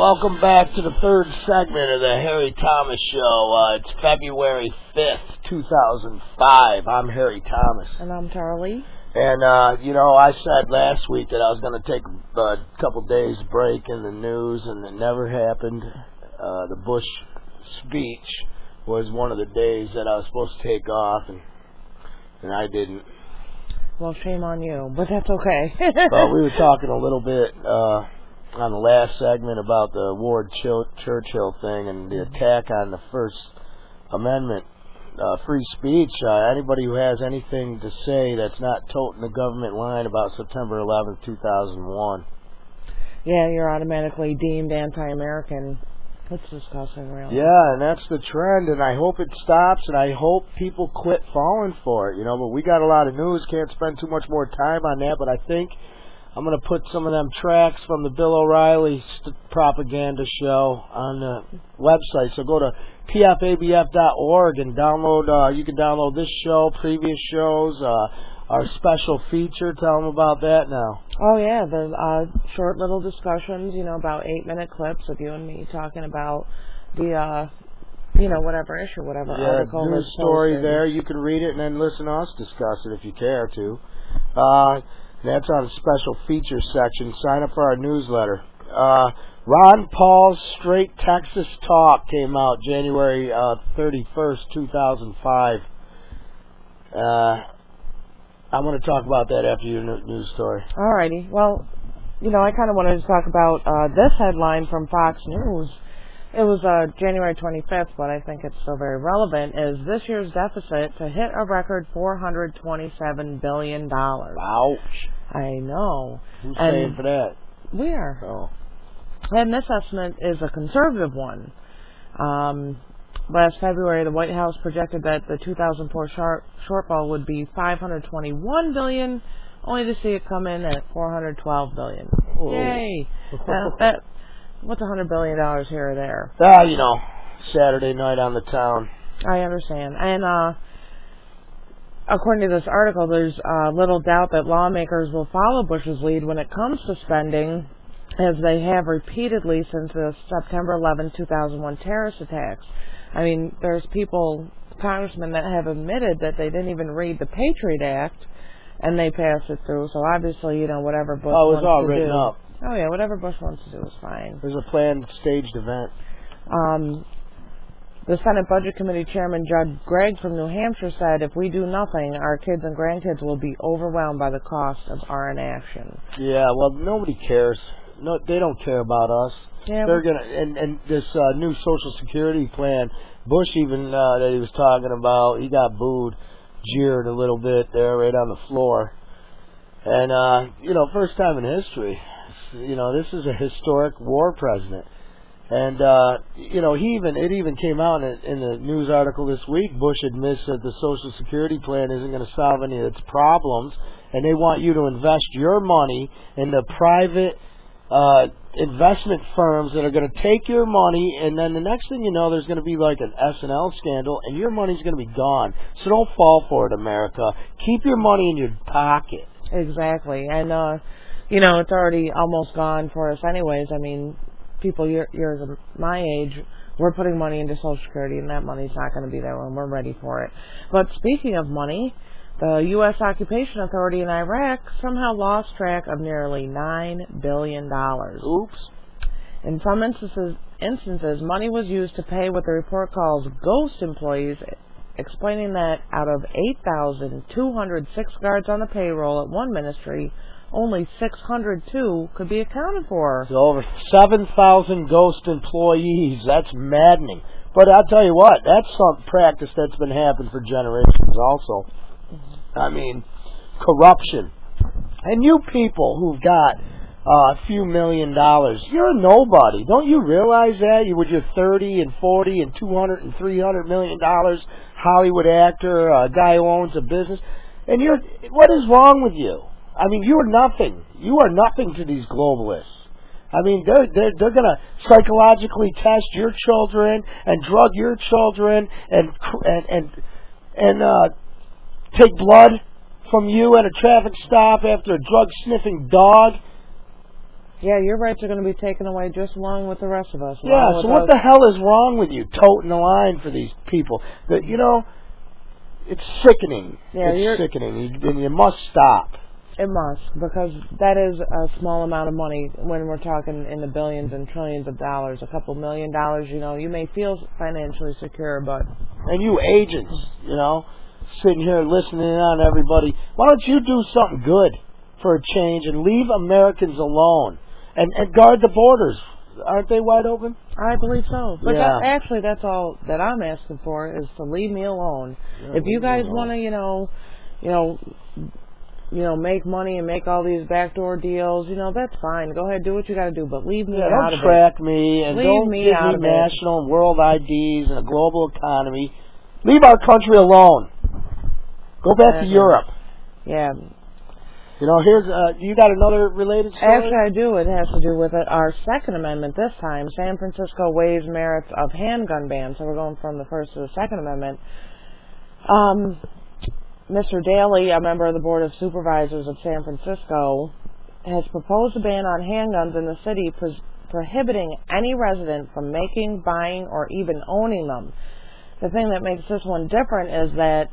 welcome back to the third segment of the Harry Thomas Show. It's February 5th, 2005. I'm Harry Thomas. And I'm Charlie. And, I said last week that I was going to take a couple days break in the news, and it never happened. The Bush speech was one of the days that I was supposed to take off, and I didn't. Well, shame on you, but that's okay. But we were talking a little bit on the last segment about the Ward Churchill thing and the attack on the First Amendment, free speech. Anybody who has anything to say that's not toting the government line about September 11th, 2001. Yeah, you're automatically deemed anti-American. It's disgusting, really. Yeah, and that's the trend, and I hope it stops, and I hope people quit falling for it, but we got a lot of news, can't spend too much more time on that, but I think I'm going to put some of them tracks from the Bill O'Reilly propaganda show on the website. So go to pfabf.org and download. You can download this show, previous shows, our special feature. Tell them about that now. Oh, yeah. There's short little discussions, about 8-minute clips of you and me talking about the, whatever issue, whatever article. News story there. You can read it and then listen to us discuss it if you care to. That's on the special feature section. Sign up for our newsletter. Ron Paul's Straight Texas Talk came out January 31st, 2005. I'm going to talk about that after your news story. Alrighty. Well, I kind of wanted to talk about this headline from Fox News. It was January 25th, but I think it's still very relevant, is this year's deficit to hit a record $427 billion. Ouch. I know. Who's paying for that? We are. Oh. And this estimate is a conservative one. Last February, the White House projected that the 2004 shortfall would be $521 billion, only to see it come in at $412 billion. Oh. Yay! What's $100 billion here or there? Saturday night on the town. I understand. And according to this article, there's little doubt that lawmakers will follow Bush's lead when it comes to spending, as they have repeatedly since the September 11, 2001 terrorist attacks. I mean, there's congressmen that have admitted that they didn't even read the Patriot Act, and they passed it through. So obviously, whatever Bush wants to do. Oh, it's all written up. Oh, yeah, whatever Bush wants to do is fine. There's a planned staged event. The Senate Budget Committee Chairman Judd Gregg from New Hampshire said, if we do nothing, our kids and grandkids will be overwhelmed by the cost of our inaction. Yeah, well, nobody cares. No, they don't care about us. Yeah, they're gonna and this new Social Security plan, Bush even that he was talking about, he got booed, jeered a little bit there, right on the floor. And first time in history. This is a historic war president. And, it even came out in the news article this week. Bush admits that the Social Security plan isn't going to solve any of its problems, and they want you to invest your money in the private investment firms that are going to take your money, and then the next thing you know, there's going to be like an S&L scandal, and your money's going to be gone. So don't fall for it, America. Keep your money in your pocket. Exactly. And, it's already almost gone for us anyways. I mean, people years of my age, we're putting money into Social Security, and that money's not going to be there when we're ready for it. But speaking of money, the U.S. Occupation Authority in Iraq somehow lost track of nearly $9 billion. Oops. In some instances, money was used to pay what the report calls ghost employees, explaining that out of 8,206 guards on the payroll at one ministry, only 602 could be accounted for. So over 7,000 ghost employees. That's maddening. But I'll tell you what, that's some practice that's been happening for generations also. I mean, corruption. And you people who've got a few $1 million, you're a nobody. Don't you realize that? You with your 30 and 40 and 200 and 300 million dollars Hollywood actor, a guy who owns a business. And what is wrong with you? I mean, you are nothing. You are nothing to these globalists. I mean, they're going to psychologically test your children and drug your children and take blood from you at a traffic stop after a drug-sniffing dog. Yeah, your rights are going to be taken away just along with the rest of us. Yeah, so what the hell is wrong with you toting the line for these people? That, you know, it's sickening. Yeah, it's sickening, and you must stop. It must, because that is a small amount of money when we're talking in the billions and trillions of dollars. A couple $1 million, you know, you may feel financially secure, but... And you agents, you know, sitting here listening on everybody, why don't you do something good for a change and leave Americans alone and guard the borders? Aren't they wide open? I believe so. But yeah. actually, that's all that I'm asking for, is to leave me alone. Yeah, if you guys want to, make money and make all these backdoor deals, that's fine. Go ahead, do what you got to do, but leave me out of it. Don't track me, and don't me give out me of national and world IDs and a global economy. Leave our country alone. Go back to Europe. Yeah. You know, here's you got another related story? Actually, I do. It has to do with our Second Amendment this time. San Francisco waives merits of handgun ban. So we're going from the First to the Second Amendment. Mr. Daley, a member of the Board of Supervisors of San Francisco, has proposed a ban on handguns in the city, prohibiting any resident from making, buying, or even owning them. The thing that makes this one different is that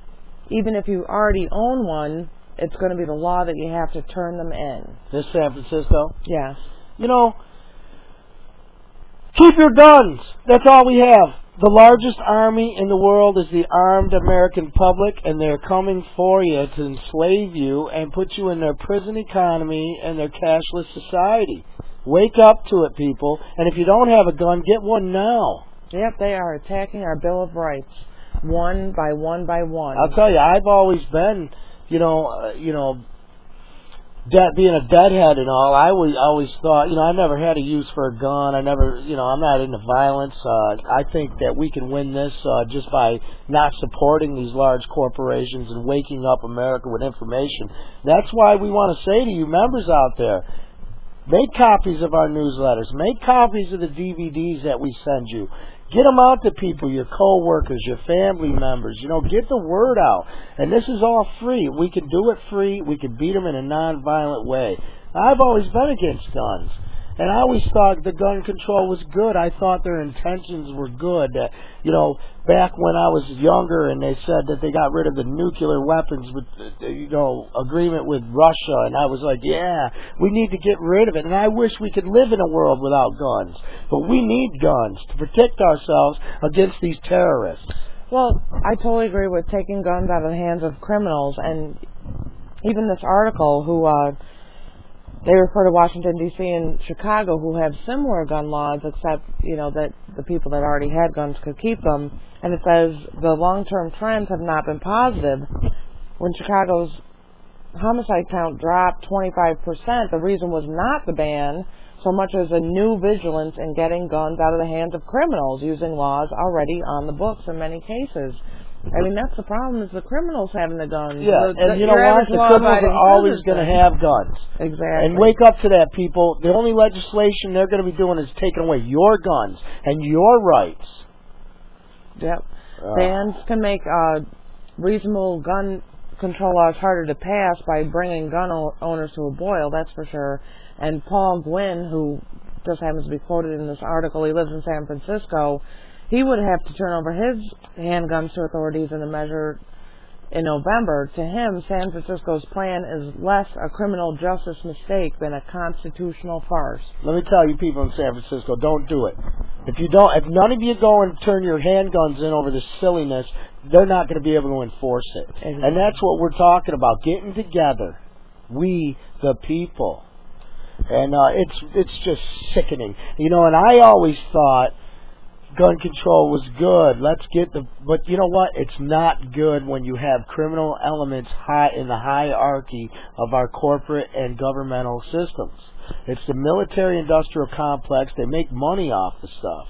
even if you already own one, it's going to be the law that you have to turn them in. This San Francisco? Yes. You know, keep your guns. That's all we have. The largest army in the world is the armed American public, and they're coming for you to enslave you and put you in their prison economy and their cashless society. Wake up to it, people. And if you don't have a gun, get one now. Yep, they are attacking our Bill of Rights, one by one by one. I'll tell you, I've always been, being a deadhead and all, I always thought, I never had a use for a gun. I'm not into violence. I think that we can win this just by not supporting these large corporations and waking up America with information. That's why we want to say to you members out there, make copies of our newsletters. Make copies of the DVDs that we send you. Get them out to people, your co-workers, your family members. Get the word out. And this is all free. We can do it free. We can beat them in a non-violent way. I've always been against guns. And I always thought the gun control was good. I thought their intentions were good. Back when I was younger and they said that they got rid of the nuclear weapons with, agreement with Russia. And I was like, yeah, we need to get rid of it. And I wish we could live in a world without guns. But we need guns to protect ourselves against these terrorists. Well, I totally agree with taking guns out of the hands of criminals. And even this article they refer to Washington, D.C. and Chicago, who have similar gun laws, except, that the people that already had guns could keep them. And it says the long-term trends have not been positive. When Chicago's homicide count dropped 25%, the reason was not the ban so much as a new vigilance in getting guns out of the hands of criminals using laws already on the books in many cases. I mean, that's the problem, is the criminals having the guns. Yeah, and you know what? The criminals are always going to have guns. Exactly. And wake up to that, people. The only legislation they're going to be doing is taking away your guns and your rights. Yep. Bans can make reasonable gun control laws harder to pass by bringing gun owners to a boil, that's for sure. And Paul Gwynn, who just happens to be quoted in this article, he lives in San Francisco, he would have to turn over his handguns to authorities in a measure in November. To him, San Francisco's plan is less a criminal justice mistake than a constitutional farce. Let me tell you, people in San Francisco, don't do it. If none of you go and turn your handguns in over this silliness, they're not going to be able to enforce it. Exactly. And that's what we're talking about, getting together, we the people. And it's just sickening. And I always thought gun control was good. But you know what? It's not good when you have criminal elements high in the hierarchy of our corporate and governmental systems. It's the military-industrial complex. They make money off the stuff.